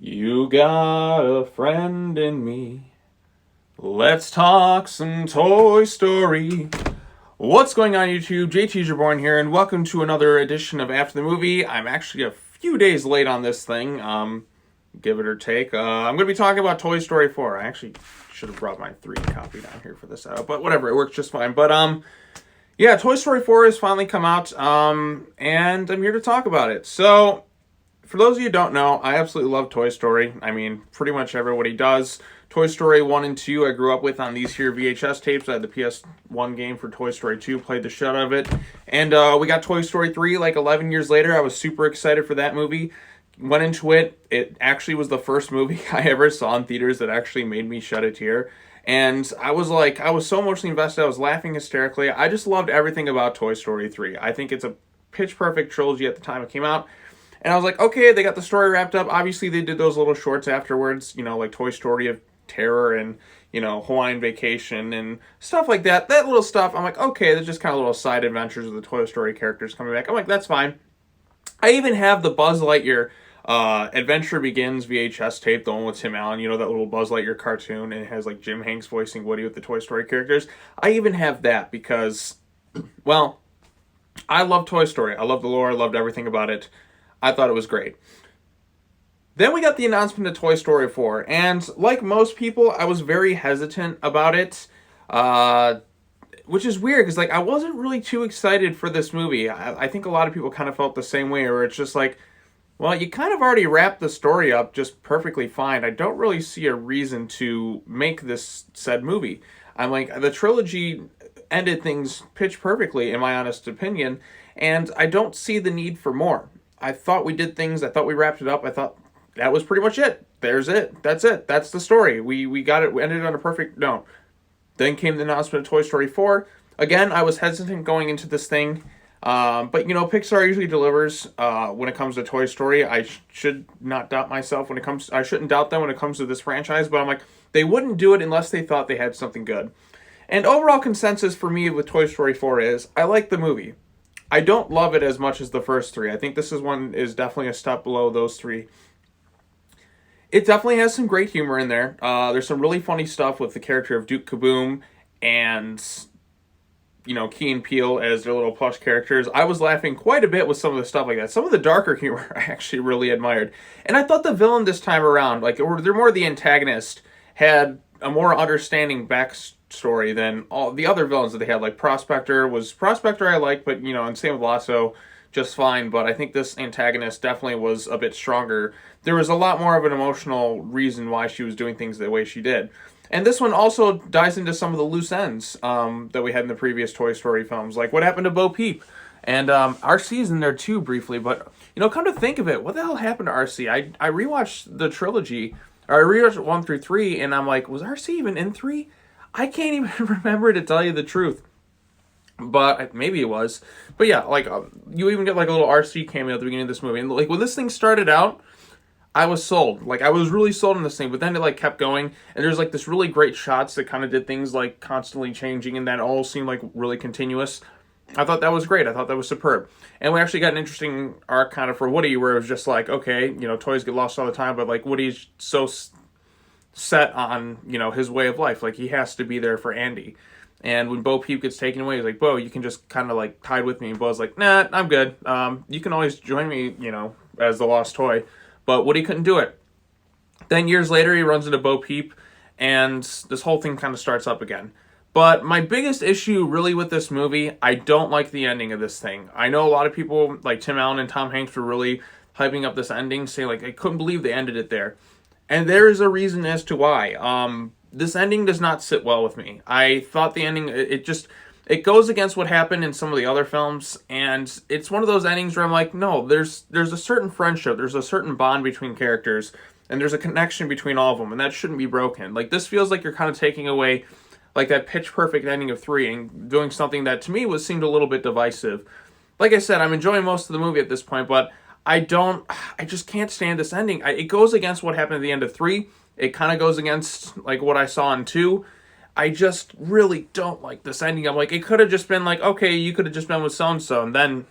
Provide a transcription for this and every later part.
You got a friend in me. Let's talk some Toy Story. What's going on, YouTube? JT's Reborn here, and welcome to another edition of After the Movie. I'm actually a few days late on this thing, give it or take. I'm going to be talking about Toy Story 4. I actually should have brought my 3 copy down here for this setup, but whatever, it works just fine. But, yeah, Toy Story 4 has finally come out, and I'm here to talk about it. So, for those of you who don't know, I absolutely love Toy Story. I mean, pretty much everybody does. Toy Story 1 and 2 I grew up with on these here VHS tapes. I had the PS1 game for Toy Story 2, played the shit out of it. And we got Toy Story 3 like 11 years later. I was super excited for that movie. Went into it. It actually was the first movie I ever saw in theaters that actually made me shed a tear. And I was so emotionally invested. I was laughing hysterically. I just loved everything about Toy Story 3. I think it's a pitch perfect trilogy at the time it came out. And I was like, okay, they got the story wrapped up. Obviously, they did those little shorts afterwards, like Toy Story of Terror and, Hawaiian Vacation and stuff like that. That little stuff, I'm like, okay, there's just kind of little side adventures of the Toy Story characters coming back. I'm like, that's fine. I even have the Buzz Lightyear Adventure Begins VHS tape, the one with Tim Allen, that little Buzz Lightyear cartoon, and it has like Jim Hanks voicing Woody with the Toy Story characters. I even have that because, well, I love Toy Story. I love the lore. I loved everything about it. I thought it was great. Then we got the announcement of Toy Story 4, and like most people, I was very hesitant about it, which is weird, because I wasn't really too excited for this movie. I think a lot of people kind of felt the same way, where it's just like, well, you kind of already wrapped the story up just perfectly fine. I don't really see a reason to make this said movie. I'm like, the trilogy ended things pitch perfectly, in my honest opinion, and I don't see the need for more. I thought we did things. I thought we wrapped it up. I thought that was pretty much it. There's it. That's it. That's the story. We got it. We ended on a perfect note. Then came the announcement of Toy Story 4. Again, I was hesitant going into this thing. But, Pixar usually delivers when it comes to Toy Story. I should not doubt myself when it comes... I shouldn't doubt them when it comes to this franchise. But I'm like, they wouldn't do it unless they thought they had something good. And overall consensus for me with Toy Story 4 is, I like the movie. I don't love it as much as the first 3. I think this is definitely a step below those 3. It definitely has some great humor in there. There's some really funny stuff with the character of Duke Kaboom and, Key and Peele as their little plush characters. I was laughing quite a bit with some of the stuff like that. Some of the darker humor I actually really admired. And I thought the villain this time around, they're more the antagonist, had a more understanding backstory than all the other villains that they had. Like Prospector I like, but and same with Lasso, just fine. But I think this antagonist definitely was a bit stronger. There was a lot more of an emotional reason why she was doing things the way she did. And this one also dives into some of the loose ends that we had in the previous Toy Story films, like what happened to Bo Peep. And RC's in there too briefly, but come to think of it, what the hell happened to RC? I rewatched the trilogy. I rewatched 1 through 3, and I'm like, was RC even in 3? I can't even remember, to tell you the truth. But maybe it was. But yeah, you even get a little RC cameo at the beginning of this movie. And when this thing started out, I was sold. I was really sold on this thing. But then it kept going. And there's this really great shots that kind of did things constantly changing. And that all seemed really continuous. I thought that was great. I thought that was superb. And we actually got an interesting arc kind of for Woody, where it was just okay, toys get lost all the time, but Woody's so set on, his way of life. He has to be there for Andy. And when Bo Peep gets taken away, he's like, Bo, you can just kind of hide with me. And Bo's like, nah, I'm good. You can always join me, as the lost toy. But Woody couldn't do it. Then years later, he runs into Bo Peep, and this whole thing kind of starts up again. But my biggest issue really with this movie, I don't like the ending of this thing. I know a lot of people, like Tim Allen and Tom Hanks, were really hyping up this ending, saying I couldn't believe they ended it there. And there is a reason as to why. This ending does not sit well with me. I thought the ending, it goes against what happened in some of the other films, and it's one of those endings where I'm like, no, there's a certain friendship, there's a certain bond between characters, and there's a connection between all of them, and that shouldn't be broken. This feels like you're kind of taking away that pitch perfect ending of 3 and doing something that to me seemed a little bit divisive. Like I said, I'm enjoying most of the movie at this point, but I just can't stand this ending. It goes against what happened at the end of 3. It kind of goes against what I saw in 2. I just really don't like this ending. I'm like, it could have just been okay, you could have just been with so-and-so, and then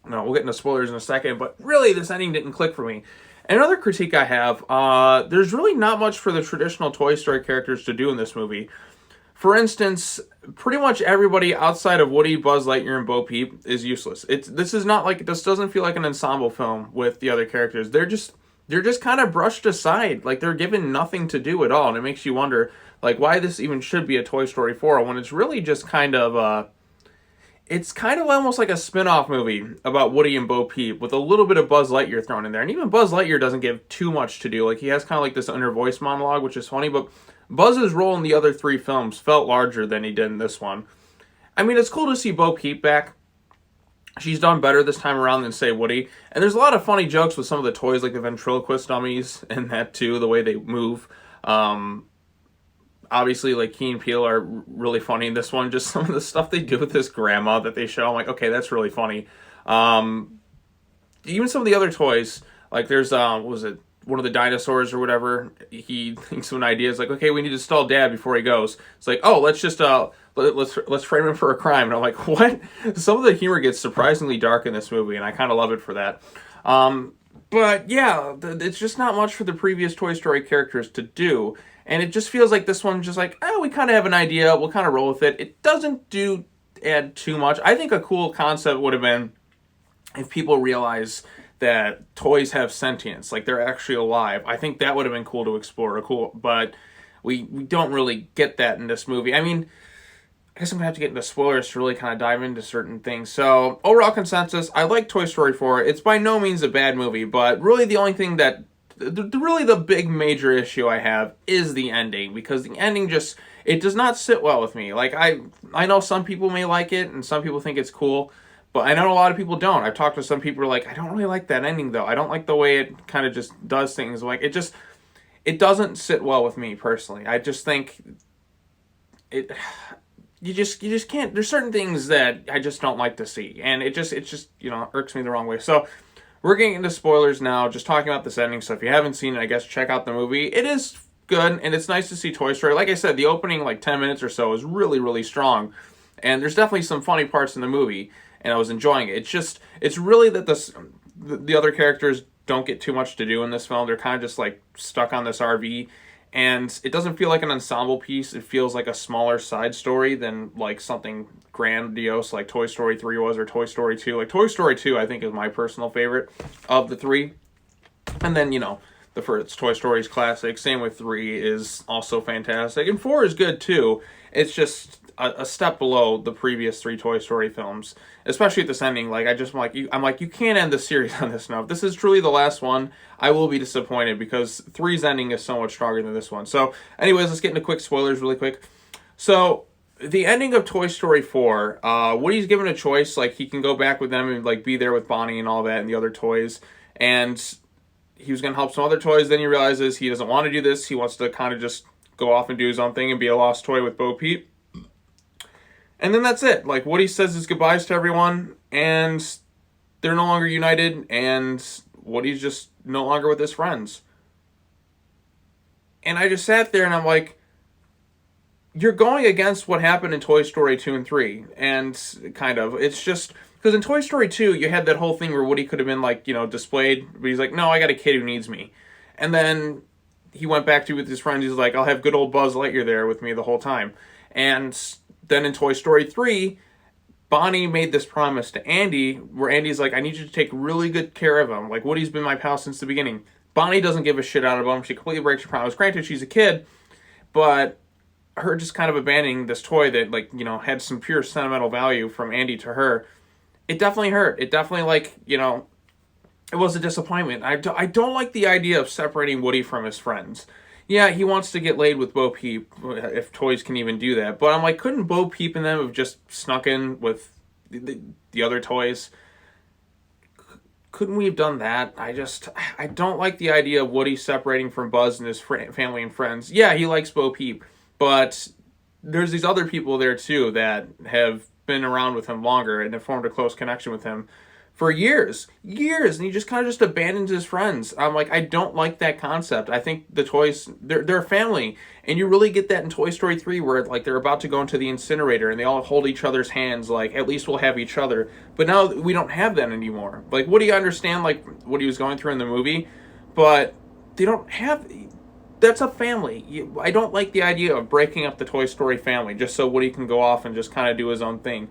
No, we'll get into spoilers in a second, but really this ending didn't click for me. And another critique I have, there's really not much for the traditional Toy Story characters to do in this movie. For instance, pretty much everybody outside of Woody, Buzz Lightyear, and Bo Peep is useless. This doesn't feel like an ensemble film with the other characters. They're just kind of brushed aside. Like they're given nothing to do at all, and it makes you wonder like why this even should be a Toy Story 4 when it's really just kind of it's kind of almost like a spin-off movie about Woody and Bo Peep with a little bit of Buzz Lightyear thrown in there. And even Buzz Lightyear doesn't give too much to do. Like he has kind of like this inner voice monologue, which is funny, but Buzz's role in the other three films felt larger than he did in this one. I mean, it's cool to see Bo Peep back. She's done better this time around than, say, Woody. And there's a lot of funny jokes with some of the toys, like the ventriloquist dummies and that, too, the way they move. Obviously, like, Key and Peele are really funny in this one. Just some of the stuff they do with this grandma that they show, I'm like, okay, that's really funny. Even some of the other toys, like there's, what was it, one of the dinosaurs or whatever, he thinks of an idea. It's like, okay, we need to stall Dad before he goes. It's like, oh, let's just let's frame him for a crime. And I'm like, what? Some of the humor gets surprisingly dark in this movie, and I kind of love it for that. But yeah, it's just not much for the previous Toy Story characters to do, and it just feels like this one's just like, oh, we kind of have an idea, we'll kind of roll with it. It doesn't add too much. I think a cool concept would have been if people realize that toys have sentience, like they're actually alive. I think that would have been cool to explore. But we don't really get that in this movie. I mean, I guess I'm gonna have to get into spoilers to really kind of dive into certain things. So overall consensus, I like Toy Story 4. It's by no means a bad movie, but really the only thing that really the big major issue I have is the ending, because the ending just, it does not sit well with me. Like I know some people may like it and some people think it's cool, but I know a lot of people don't. I've talked to some people who are like, I don't really like that ending though. I don't like the way it kind of just does things. Like it doesn't sit well with me personally. I just think it, you just can't, there's certain things that I just don't like to see. And it just, irks me the wrong way. So we're getting into spoilers now, just talking about this ending. So if you haven't seen it, I guess check out the movie. It is good, and it's nice to see Toy Story. Like I said, the opening like 10 minutes or so is really, really strong. And there's definitely some funny parts in the movie, and I was enjoying it. It's really that the other characters don't get too much to do in this film. They're kind of just like stuck on this RV, and it doesn't feel like an ensemble piece. It feels like a smaller side story than like something grandiose like Toy Story 3 was, or Toy Story 2. Like Toy Story 2 I think is my personal favorite of the three. And then, the first Toy Story's classic. Same with 3 is also fantastic. And 4 is good too. It's just a step below the previous 3 Toy Story films, especially at this ending. Like I'm like, you can't end the series on this now. If this is truly the last one, I will be disappointed, because 3's ending is so much stronger than this one. So anyways, let's get into quick spoilers really quick. So the ending of Toy Story 4, Woody's given a choice. Like he can go back with them and like be there with Bonnie and all that and the other toys, and he was going to help some other toys. Then he realizes he doesn't want to do this. He wants to kind of just go off and do his own thing and be a lost toy with Bo Peep. And then that's it. Like Woody says his goodbyes to everyone, and they're no longer united, and Woody's just no longer with his friends. And I just sat there and I'm like, you're going against what happened in Toy Story 2 and 3. And kind of, it's just, because in Toy Story 2, you had that whole thing where Woody could have been like, displayed, but he's like, no, I got a kid who needs me. And then he went back to with his friends. He's like, I'll have good old Buzz Lightyear there with me the whole time. And then in Toy Story 3, Bonnie made this promise to Andy, where Andy's like, I need you to take really good care of him. Like, Woody's been my pal since the beginning. Bonnie doesn't give a shit out of him. She completely breaks her promise. Granted, she's a kid, but her just kind of abandoning this toy that, like, had some pure sentimental value from Andy to her, it definitely hurt. It definitely, like, it was a disappointment. I don't like the idea of separating Woody from his friends. Yeah, he wants to get laid with Bo Peep, if toys can even do that. But I'm like, couldn't Bo Peep and them have just snuck in with the other toys? Couldn't we have done that? I don't like the idea of Woody separating from Buzz and his family and friends. Yeah, he likes Bo Peep, but there's these other people there too that have been around with him longer and have formed a close connection with him for years, and he just kind of just abandons his friends. I'm like, I don't like that concept. I think the toys, they're a family, and you really get that in Toy Story 3, where like they're about to go into the incinerator and they all hold each other's hands, like at least we'll have each other. But now we don't have that anymore. Like, what do you understand, like what he was going through in the movie, but they don't have. That's a family. I don't like the idea of breaking up the Toy Story family just so Woody can go off and just kind of do his own thing.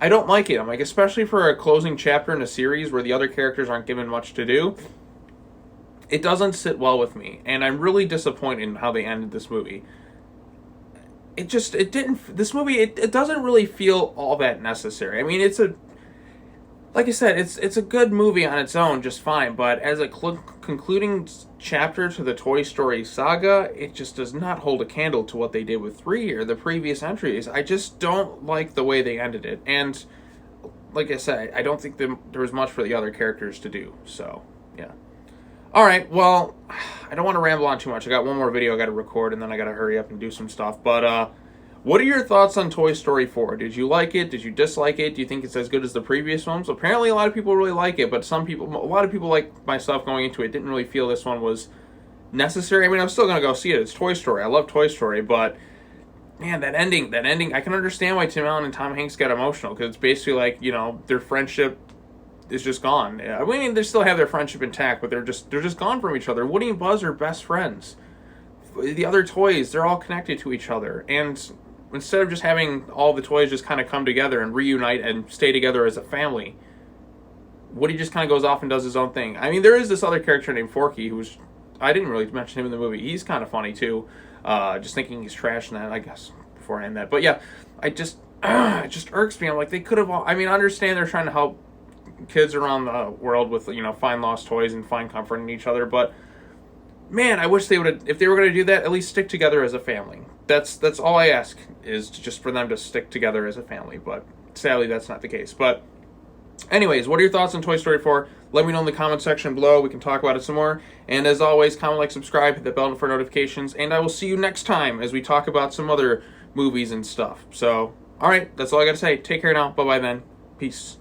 I don't like it. I'm like, especially for a closing chapter in a series where the other characters aren't given much to do, it doesn't sit well with me, and I'm really disappointed in how they ended this movie. It didn't, this movie, it doesn't really feel all that necessary. I mean, like I said, it's a good movie on its own, just fine, but as a concluding chapter to the Toy Story saga, it just does not hold a candle to what they did with 3 or the previous entries. I just don't like the way they ended it, and like I said, I don't think there was much for the other characters to do, so, yeah. Alright, well, I don't want to ramble on too much. I got one more video I got to record, and then I got to hurry up and do some stuff, but, what are your thoughts on Toy Story 4? Did you like it? Did you dislike it? Do you think it's as good as the previous ones? Apparently a lot of people really like it, but a lot of people like myself going into it didn't really feel this one was necessary. I mean, I'm still going to go see it. It's Toy Story. I love Toy Story, but man, that ending, I can understand why Tim Allen and Tom Hanks got emotional, because it's basically like, you know, their friendship is just gone. I mean, they still have their friendship intact, but they're just gone from each other. Woody and Buzz are best friends. The other toys, they're all connected to each other, and instead of just having all the toys just kind of come together and reunite and stay together as a family, Woody just kind of goes off and does his own thing. I mean, there is this other character named Forky who's, I didn't really mention him in the movie. He's kind of funny too. Just thinking he's trash in that, I guess, before I end that. But yeah, it just irks me. I'm like, they could have all, I mean, I understand they're trying to help kids around the world with, you know, find lost toys and find comfort in each other, but man, I wish they would have, if they were going to do that, at least stick together as a family. That's all I ask, is just for them to stick together as a family, but sadly that's not the case. But anyways, what are your thoughts on Toy Story 4? Let me know in the comment section below. We can talk about it some more. And as always, comment, like, subscribe, hit the bell for notifications, and I will see you next time as we talk about some other movies and stuff. So, alright, that's all I got to say. Take care now. Bye-bye then. Peace.